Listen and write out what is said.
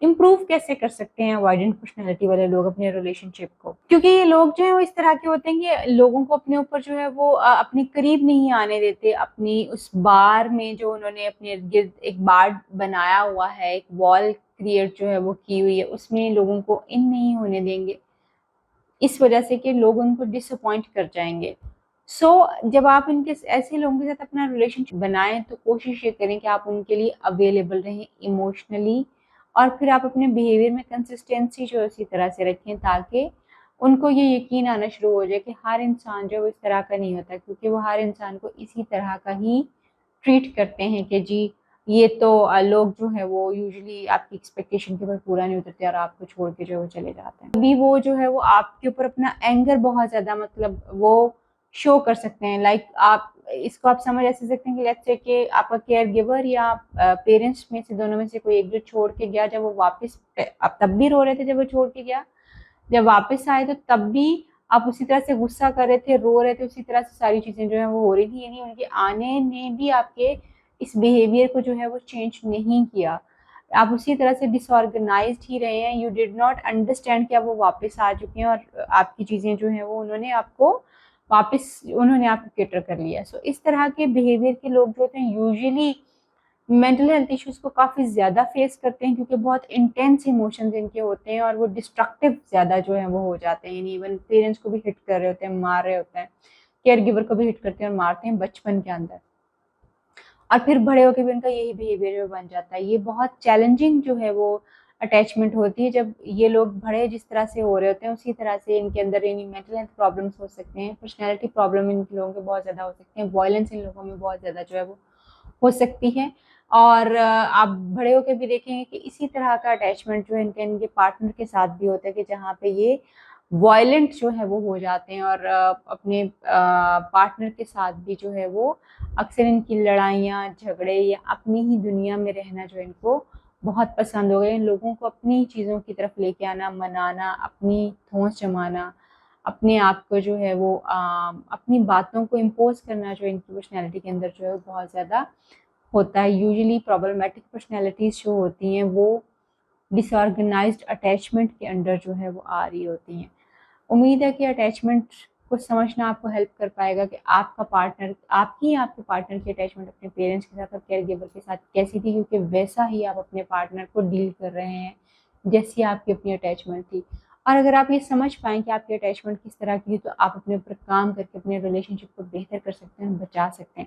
Improve कैसे कर सकते हैं अवॉइडेंट पर्सनैलिटी वाले लोग अपने रिलेशनशिप को? क्योंकि ये लोग जो है वो इस तरह के होते हैं कि लोगों को अपने ऊपर जो है वो अपने करीब नहीं आने देते। अपनी उस बार में जो उन्होंने अपने इर्द गिर्द एक बाड़ बनाया हुआ है, एक वॉल क्रिएट जो है वो की हुई है, उसमें लोगों को इन नहीं होने देंगे, इस वजह से कि लोग उनको डिसअपॉइंट कर जाएंगे। जब आप इनके ऐसे लोगों के साथ अपना रिलेशनशिप बनाएं तो कोशिश ये करें कि आप उनके लिए अवेलेबल रहें इमोशनली, और फिर आप अपने बिहेवियर में कंसिस्टेंसी जो है उसी तरह से रखें ताकि उनको ये यकीन आना शुरू हो जाए कि हर इंसान जो है वो इस तरह का नहीं होता, क्योंकि वो हर इंसान को इसी तरह का ही ट्रीट करते हैं कि जी ये तो लोग जो है वो यूजुअली आपकी एक्सपेक्टेशन के ऊपर पूरा नहीं उतरते और आपको छोड़ के जो है वो चले जाते हैं। अभी वो जो है वो आपके ऊपर अपना एंगर बहुत ज़्यादा मतलब वो शो कर सकते हैं। लाइक आप इसको आप समझ ऐसे सकते हैं कि लेट्स से कि आपका केयर गिवर या पेरेंट्स में से दोनों में से कोई एक जो छोड़ के गया, जब वो वापस, आप तब भी रो रहे थे जब वो छोड़ के गया, जब वापस आए तो तब भी आप उसी तरह से गुस्सा कर रहे थे, रो रहे थे, उसी तरह से सारी चीजें जो है वो हो रही थी। यानी उनके आने ने भी आपके इस बिहेवियर को जो है वो चेंज नहीं किया। आप उसी तरह से डिसऑर्गेनाइज्ड ही रहे हैं। यू डिड नॉट अंडरस्टैंड कि अब वो वापस आ चुके हैं और आपकी चीजें जो है वो उन्होंने आपको केटर कर लिया। सो इस तरह के बिहेवियर के लोग जो होते हैं यूजुअली मेंटल हेल्थ इश्यूज को काफ़ी ज़्यादा फेस करते हैं, क्योंकि बहुत इंटेंस इमोशंस इनके होते हैं और वो डिस्ट्रक्टिव ज़्यादा जो है वो हो जाते हैं। इवन पेरेंट्स को भी हिट कर रहे होते हैं, मार रहे होते हैं, केयर गिवर को भी हिट करते हैं और मारते हैं बचपन के अंदर, और फिर बड़े होकर भी उनका यही बिहेवियर बन जाता है। ये बहुत चैलेंजिंग जो है वो अटैचमेंट होती है जब ये लोग बड़े जिस तरह से हो रहे होते हैं उसी तरह से इनके अंदर यानी मेंटल हेल्थ प्रॉब्लम्स हो सकते हैं, पर्सनैलिटी प्रॉब्लम इन लोगों के बहुत ज़्यादा हो सकते हैं, वायलेंस इन लोगों में बहुत ज़्यादा जो है वो हो सकती है। और आप बड़े होकर भी देखेंगे कि इसी तरह का अटैचमेंट जो है इनके इनके पार्टनर के साथ भी होता है कि जहाँ पे ये वायलेंट जो है वो हो जाते हैं और अपने पार्टनर के साथ भी जो है वो अक्सर इनकी लड़ाइयाँ झगड़े या अपनी ही दुनिया में रहना जो इनको बहुत पसंद हो गए। इन लोगों को अपनी चीज़ों की तरफ लेके आना, मनाना, अपनी ठोंस जमाना, अपने आप को जो है वो अपनी बातों को इम्पोज करना जो इनकी पर्सनैलिटी के अंदर जो है बहुत ज़्यादा होता है। यूजुअली प्रॉब्लमेटिक पर्सनैलिटीज़ जो होती हैं वो डिसऑर्गेनाइज्ड अटैचमेंट के अंडर जो है वो आ रही होती हैं। उम्मीद है कि अटैचमेंट को समझना आपको हेल्प कर पाएगा कि आपका पार्टनर, आपके पार्टनर की अटैचमेंट अपने पेरेंट्स के साथ और केयर गिवर के साथ कैसी थी, क्योंकि वैसा ही आप अपने पार्टनर को डील कर रहे हैं जैसी आपकी अपनी अटैचमेंट थी। और अगर आप ये समझ पाएँ कि आपकी अटैचमेंट किस तरह की थी तो आप अपने ऊपर काम करके अपने रिलेशनशिप को बेहतर कर सकते हैं, बचा सकते हैं।